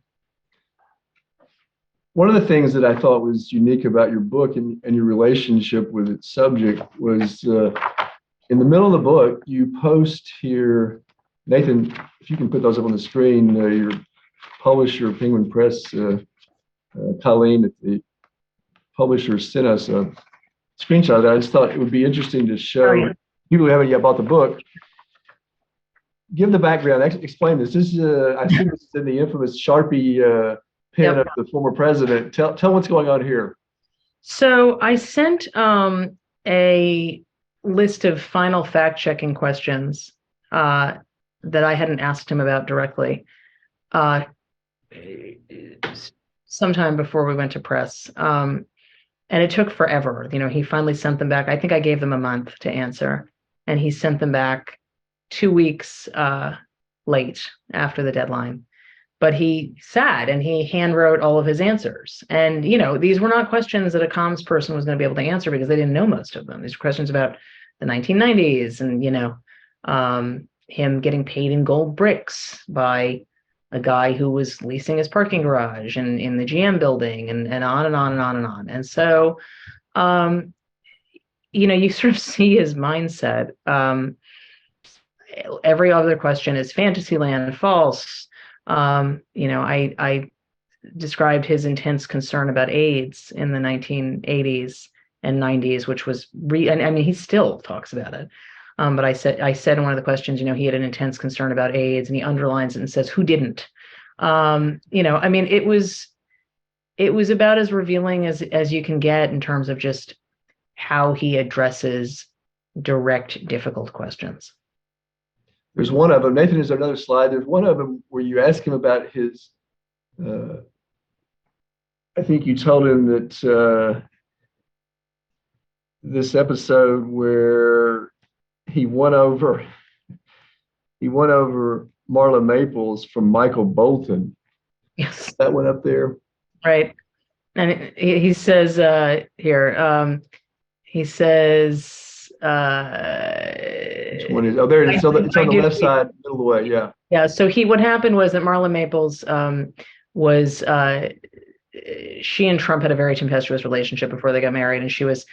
one of the things that I thought was unique about your book and your relationship with its subject was in the middle of the book, you post here, Nathan, if you can put those up on the screen, your publisher, Penguin Press, Colleen at the publisher, sent us a screenshot of that. I just thought it would be interesting to show people who haven't yet bought the book. Give the background, explain this. This is, I assume this is in the infamous Sharpie pen of the former president. Tell what's going on here. So I sent a list of final fact-checking questions that I hadn't asked him about directly sometime before we went to press. And it took forever. He finally sent them back. I think I gave them a month to answer, and he sent them back 2 weeks late after the deadline. But he sat and he handwrote all of his answers. And, these were not questions that a comms person was going to be able to answer because they didn't know most of them. These were questions about the 1990s and, him getting paid in gold bricks by a guy who was leasing his parking garage and in the GM building and on and on and on and on. And so, you sort of see his mindset. Every other question is Fantasyland, false. I described his intense concern about AIDS in the 1980s and 90s, which was he still talks about it. But I said in one of the questions, he had an intense concern about AIDS, and he underlines it and says, "Who didn't?" It was about as revealing as you can get in terms of just how he addresses direct, difficult questions. There's one of them, Nathan, there's another slide. There's one of them where you ask him about his, I think you told him that this episode where he won over Marla Maples from Michael Bolton. Yes. That one up there. Right. And he says here, he says, which one is? Oh, there it is. So it's on the left side, middle of the way. Yeah. Yeah. So what happened was that Marla Maples was she and Trump had a very tempestuous relationship before they got married, and she was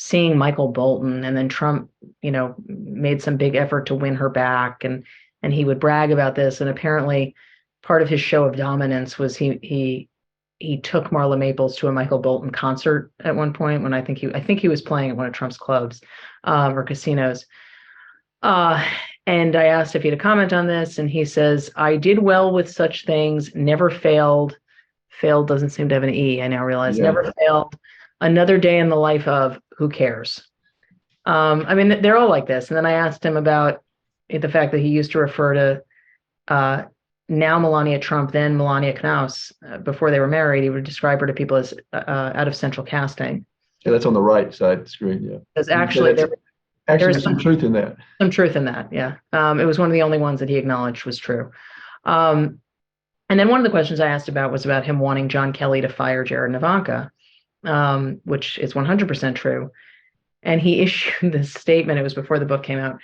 seeing Michael Bolton, and then Trump, made some big effort to win her back, and he would brag about this. And apparently, part of his show of dominance was he took Marla Maples to a Michael Bolton concert at one point when I think he was playing at one of Trump's clubs or casinos. And I asked if he had a comment on this, and he says, "I did well with such things, never failed." Failed doesn't seem to have an E. I now realize. Yeah. Never failed. Another day in the life of, who cares? They're all like this. And then I asked him about the fact that he used to refer to now Melania Trump, then Melania Knaus, before they were married. He would describe her to people as out of central casting. Yeah, that's on the right side of the screen. Yeah. Because actually, there's some truth in that. Some truth in that, yeah. It was one of the only ones that he acknowledged was true. And then one of the questions I asked about was about him wanting John Kelly to fire Jared and Ivanka, which is 100% true. And he issued this statement. It was before the book came out.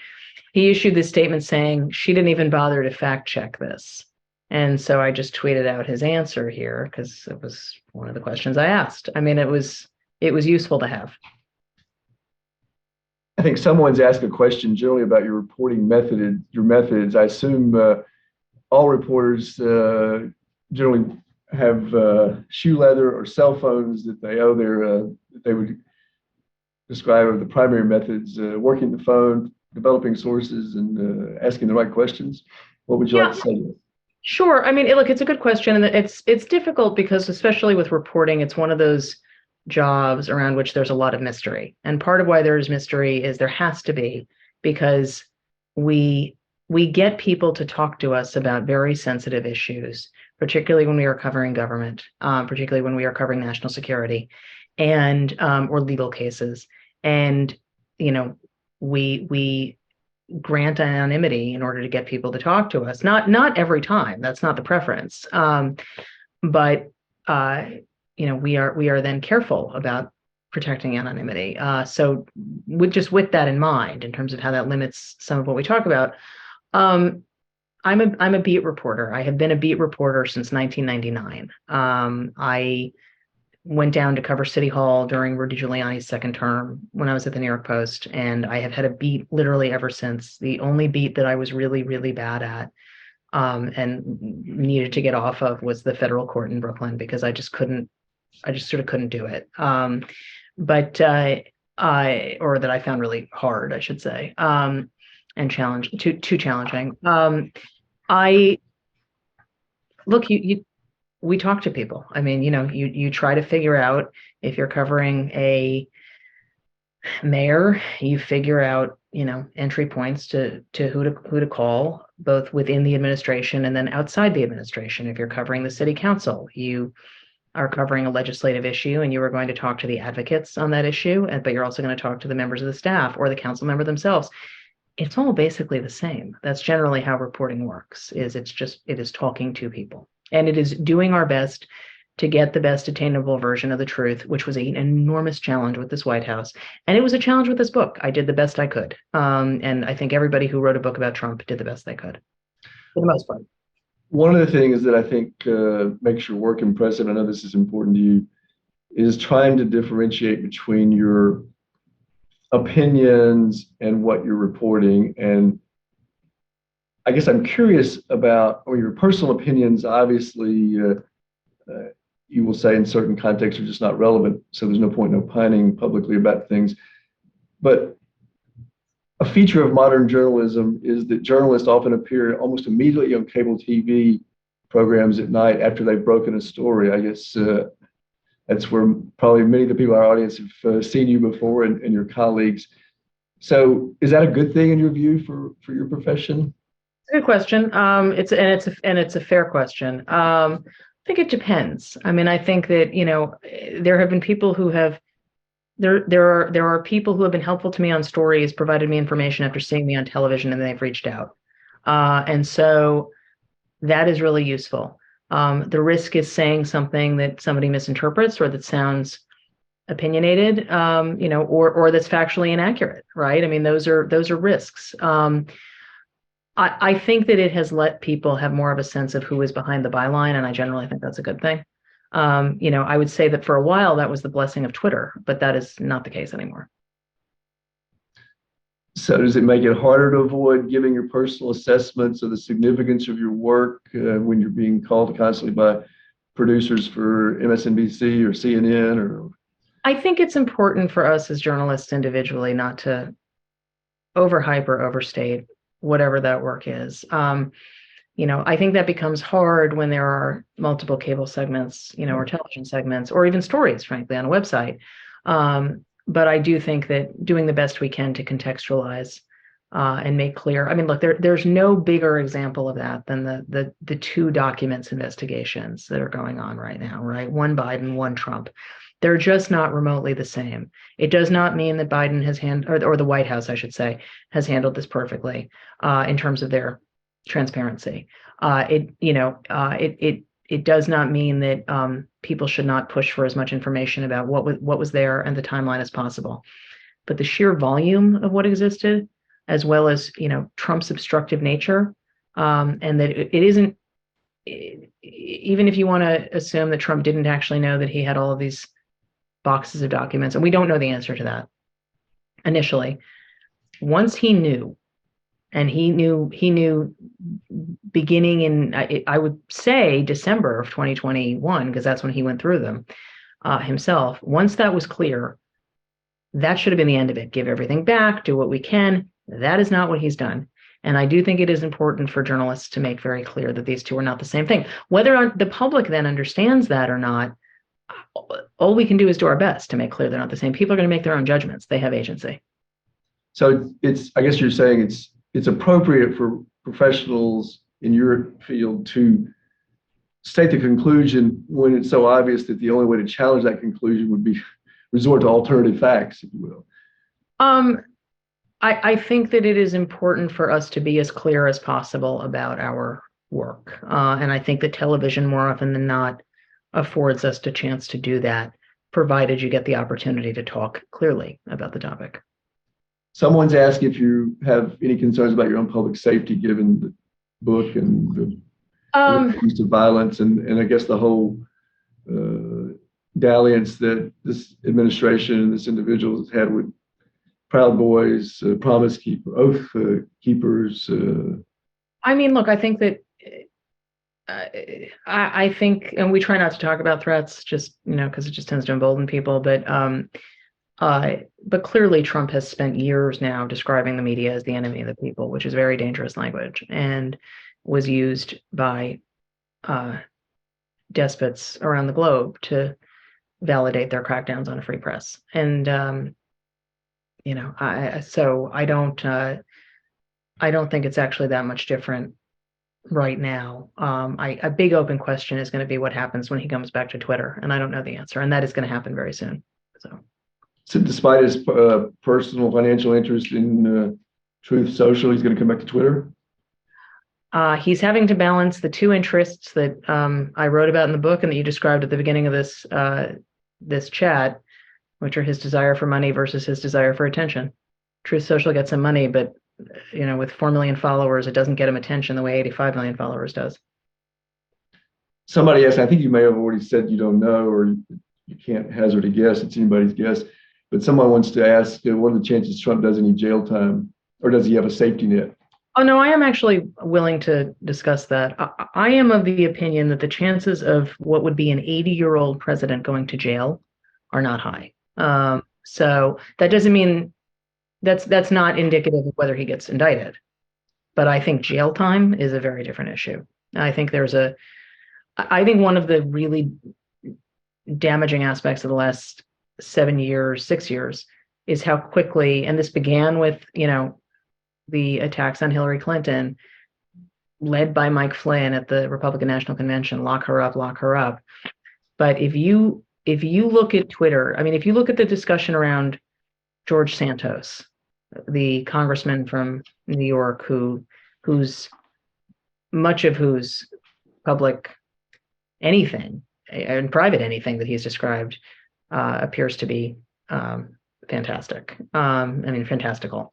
He issued this statement saying she didn't even bother to fact check this. And so I just tweeted out his answer here because it was one of the questions I asked. I mean, it was useful to have. I think someone's asked a question generally about your reporting method, your methods. I assume all reporters generally have shoe leather or cell phones that they owe their that they would describe are the primary methods: working the phone, developing sources, and asking the right questions. What would you like Yeah, to say? sure. I mean, look, it's a good question, and it's difficult because, especially with reporting, it's one of those jobs around which there's a lot of mystery. And part of why there's mystery is there has to be, because we we get people to talk to us about very sensitive issues, particularly when we are covering government, particularly when we are covering national security, and or legal cases. And you know, we grant anonymity in order to get people to talk to us. Not every time. That's not the preference. But uh, we are then careful about protecting anonymity. So with that in mind, in terms of how that limits some of what we talk about, um, I'm a beat reporter. I have been a beat reporter since 1999. I went down to cover City Hall during Rudy Giuliani's second term when I was at the New York Post, and I have had a beat literally ever since. The only beat that I was really, really bad at and needed to get off of was the federal court in Brooklyn because I just sort of couldn't do it. But or that I found really hard, I should say, and too challenging. I look, we talk to people. I mean, you try to figure out if you're covering a mayor, you figure out, entry points to who to call, both within the administration and then outside the administration. If you're covering the city council, you are covering a legislative issue and you are going to talk to the advocates on that issue, but you're also going to talk to the members of the staff or the council member themselves. It's all basically the same. That's generally how reporting works, it is talking to people. And it is doing our best to get the best attainable version of the truth, which was an enormous challenge with this White House. And it was a challenge with this book. I did the best I could. And I think everybody who wrote a book about Trump did the best they could, for the most part. One of the things that I think makes your work impressive, I know this is important to you, is trying to differentiate between your opinions and what you're reporting. And I guess I'm curious about, your personal opinions. Obviously, you will say in certain contexts are just not relevant, so there's no point in opining publicly about things. But a feature of modern journalism is that journalists often appear almost immediately on cable TV programs at night after they've broken a story. I guess that's where probably many of the people in our audience have seen you before, and your colleagues. So is that a good thing in your view for your profession? Good question. It's a fair question. I think it depends. I mean, I think that, there have been people who have there are people who have been helpful to me on stories, provided me information after seeing me on television, and they've reached out. And so that is really useful. The risk is saying something that somebody misinterprets or that sounds opinionated, or that's factually inaccurate, right? I mean, those are risks. I think that it has let people have more of a sense of who is behind the byline, and I generally think that's a good thing. I would say that for a while that was the blessing of Twitter, but that is not the case anymore. So does it make it harder to avoid giving your personal assessments of the significance of your work when you're being called constantly by producers for MSNBC or CNN? Or I think it's important for us as journalists individually not to overhype or overstate whatever that work is. I think that becomes hard when there are multiple cable segments, or television segments, or even stories, frankly, on a website. But I do think that doing the best we can to contextualize and make clear. I mean, look, there's no bigger example of that than the two documents investigations that are going on right now, right? One Biden, one Trump. They're just not remotely the same. It does not mean that Biden has or the White House, I should say, has handled this perfectly in terms of their transparency. It does not mean that people should not push for as much information about what was there and the timeline as possible. But the sheer volume of what existed, as well as Trump's obstructive nature, and that it isn't even if you want to assume that Trump didn't actually know that he had all of these boxes of documents, and we don't know the answer to that initially, once he knew, and he knew beginning in, I would say, December of 2021, because that's when he went through them himself. Once that was clear, that should have been the end of it. Give everything back, do what we can. That is not what he's done. And I do think it is important for journalists to make very clear that these two are not the same thing. Whether the public then understands that or not, all we can do is do our best to make clear they're not the same. People are going to make their own judgments. They have agency. So I guess you're saying it's appropriate for professionals in your field to state the conclusion when it's so obvious that the only way to challenge that conclusion would be resort to alternative facts, if you will. I think that it is important for us to be as clear as possible about our work. And I think that television, more often than not, affords us a chance to do that, provided you get the opportunity to talk clearly about the topic. Someone's asked if you have any concerns about your own public safety, given the book and the use of violence, and I guess the whole dalliance that this administration and this individual has had with Proud Boys, Promise Keeper, Oath Keepers. I mean, look, I think that I think, and we try not to talk about threats, just because it just tends to embolden people. But clearly, Trump has spent years now describing the media as the enemy of the people, which is very dangerous language, and was used by despots around the globe to validate their crackdowns on a free press. And so I don't think it's actually that much different right now. A big open question is going to be what happens when he comes back to Twitter, and I don't know the answer, and that is going to happen very soon. So despite his personal financial interest in Truth Social, he's going to come back to Twitter? He's having to balance the two interests that I wrote about in the book and that you described at the beginning of this chat, which are his desire for money versus his desire for attention. Truth Social gets him money, but with 4 million followers, it doesn't get him attention the way 85 million followers does. Somebody asked, I think you may have already said you don't know, or you can't hazard a guess. It's anybody's guess. But someone wants to ask, what are the chances Trump does any jail time, or does he have a safety net? Oh, no, I am actually willing to discuss that. I am of the opinion that the chances of what would be an 80-year-old president going to jail are not high. So that doesn't mean that's not indicative of whether he gets indicted. But I think jail time is a very different issue. I think one of the really damaging aspects of the last 6 years, is how quickly, and this began with, the attacks on Hillary Clinton, led by Mike Flynn at the Republican National Convention, lock her up. But if you look at Twitter, I mean, if you look at the discussion around George Santos, the congressman from New York, whose public anything and private anything that he's described appears to be fantastic. Fantastical.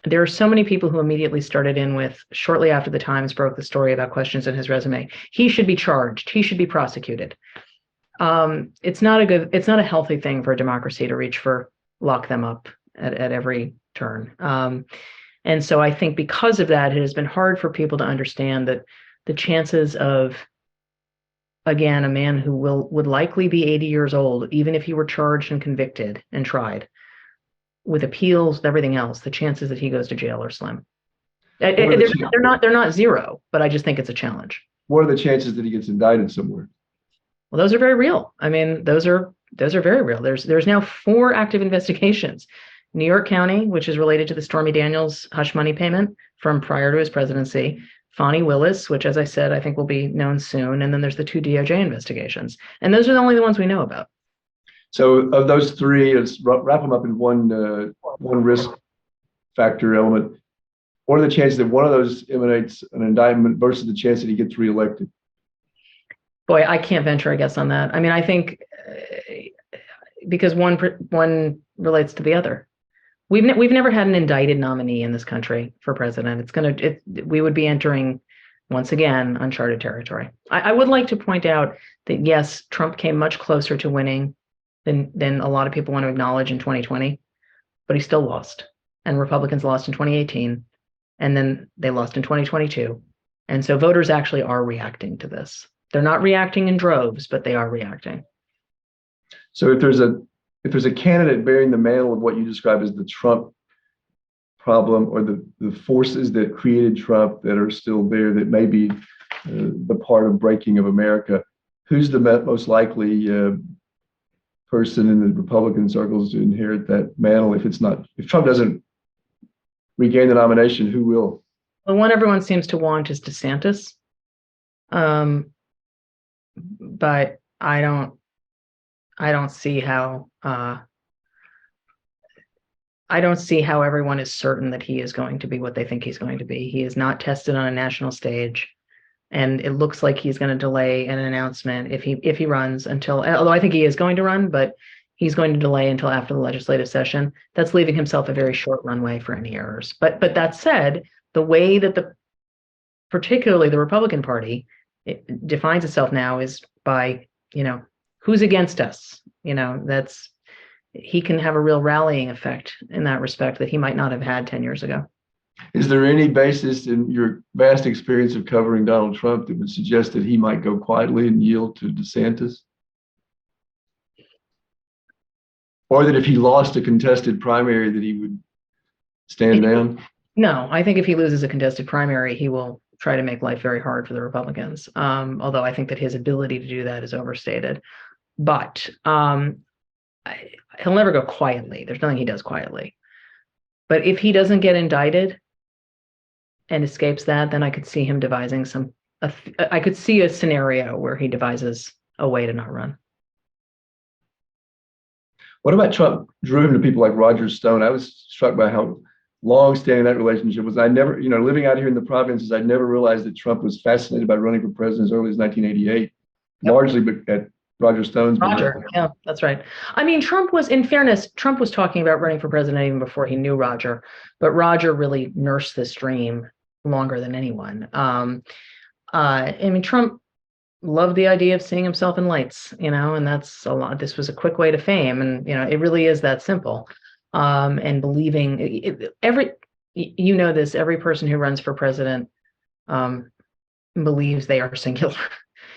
There are so many people who immediately started in with, shortly after the Times broke the story about questions in his resume, he should be charged, he should be prosecuted. It's not a healthy thing for a democracy to reach for lock them up at every turn. And so I think because of that, it has been hard for people to understand that the chances of, again, a man who would likely be 80 years old, even if he were charged and convicted and tried, with appeals and everything else, the chances that he goes to jail are slim. They're not zero, but I just think it's a challenge. What are the chances that he gets indicted somewhere? Well, those are very real. I mean, those are very real. There's now 4 active investigations. New York County, which is related to the Stormy Daniels hush money payment from prior to his presidency. Fonnie Willis, which, as I said, I think will be known soon. And then there's the 2 DOJ investigations. And those are the only ones we know about. So of those 3, let's wrap them up in one risk factor element. What are the chances that one of those emanates an indictment versus the chance that he gets reelected? Boy, I can't venture a guess on that. I mean, I think because one relates to the other. We've never had an indicted nominee in this country for president. We would be entering once again, uncharted territory. I would like to point out that, yes, Trump came much closer to winning than a lot of people want to acknowledge in 2020, but he still lost. And Republicans lost in 2018, and then they lost in 2022. And so voters actually are reacting to this. They're not reacting in droves, but they are reacting. So if there's a candidate bearing the mantle of what you describe as the Trump problem, or the forces that created Trump that are still there, that may be the part of breaking of America, who's the most likely person in the Republican circles to inherit that mantle? If Trump doesn't regain the nomination, who will? The one everyone seems to want is DeSantis. But I don't see how everyone is certain that he is going to be what they think he's going to be. He is not tested on a national stage, and it looks like he's going to delay an announcement if he runs until, although I think he is going to run, but he's going to delay until after the legislative session. That's leaving himself a very short runway for any errors. But that said, the way that particularly the Republican Party defines itself now is by, who's against us. He can have a real rallying effect in that respect that he might not have had 10 years ago. Is there any basis in your vast experience of covering Donald Trump that would suggest that he might go quietly and yield to DeSantis? Or that if he lost a contested primary that he would stand down? No, I think if he loses a contested primary, he will try to make life very hard for the Republicans. Although I think that his ability to do that is overstated. But he'll never go quietly. There's nothing he does quietly. But if he doesn't get indicted and escapes that, then I could see him devising I could see a scenario where he devises a way to not run. What about Trump drew him to people like Roger Stone? I was struck by how long-standing that relationship was. I never, living out here in the provinces, I never realized that Trump was fascinated by running for president as early as 1988, Yep. largely at Roger Stone's. Roger, yeah, that's right. I mean, in fairness, Trump was talking about running for president even before he knew Roger, but Roger really nursed this dream longer than anyone. Trump loved the idea of seeing himself in lights, and that's a lot. This was a quick way to fame, and it really is that simple. And believing every person who runs for president believes they are singular.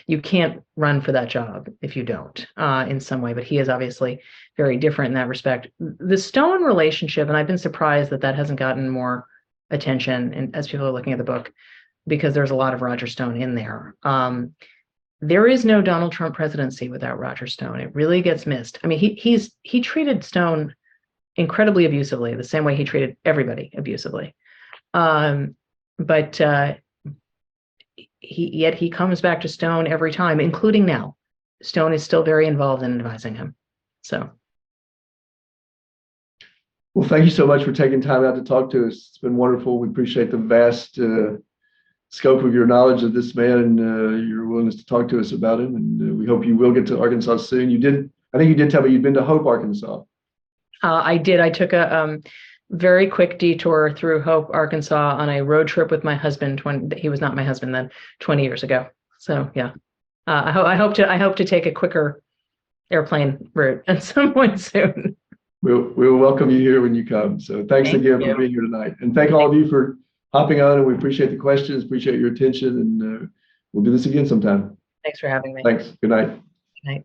You can't run for that job if you don't, in some way, but he is obviously very different in that respect. The Stone relationship, and I've been surprised that hasn't gotten more attention and as people are looking at the book, because there's a lot of Roger Stone in there. There is no Donald Trump presidency without Roger Stone. It really gets missed. I mean, he treated Stone incredibly abusively, the same way he treated everybody abusively. Yet he comes back to Stone every time, including now. Stone is still very involved in advising him. So. Well, thank you so much for taking time out to talk to us. It's been wonderful. We appreciate the vast scope of your knowledge of this man and your willingness to talk to us about him. And we hope you will get to Arkansas soon. I think you did tell me you'd been to Hope, Arkansas. I did. I took a very quick detour through Hope, Arkansas on a road trip with my husband. He was not my husband then, 20 years ago. So yeah, I hope to take a quicker airplane route at some point soon. We'll welcome you here when you come. So thanks again for being here tonight. And thank all of you for hopping on, and we appreciate the questions, appreciate your attention, and we'll do this again sometime. Thanks for having me. Thanks. Good night. Good night.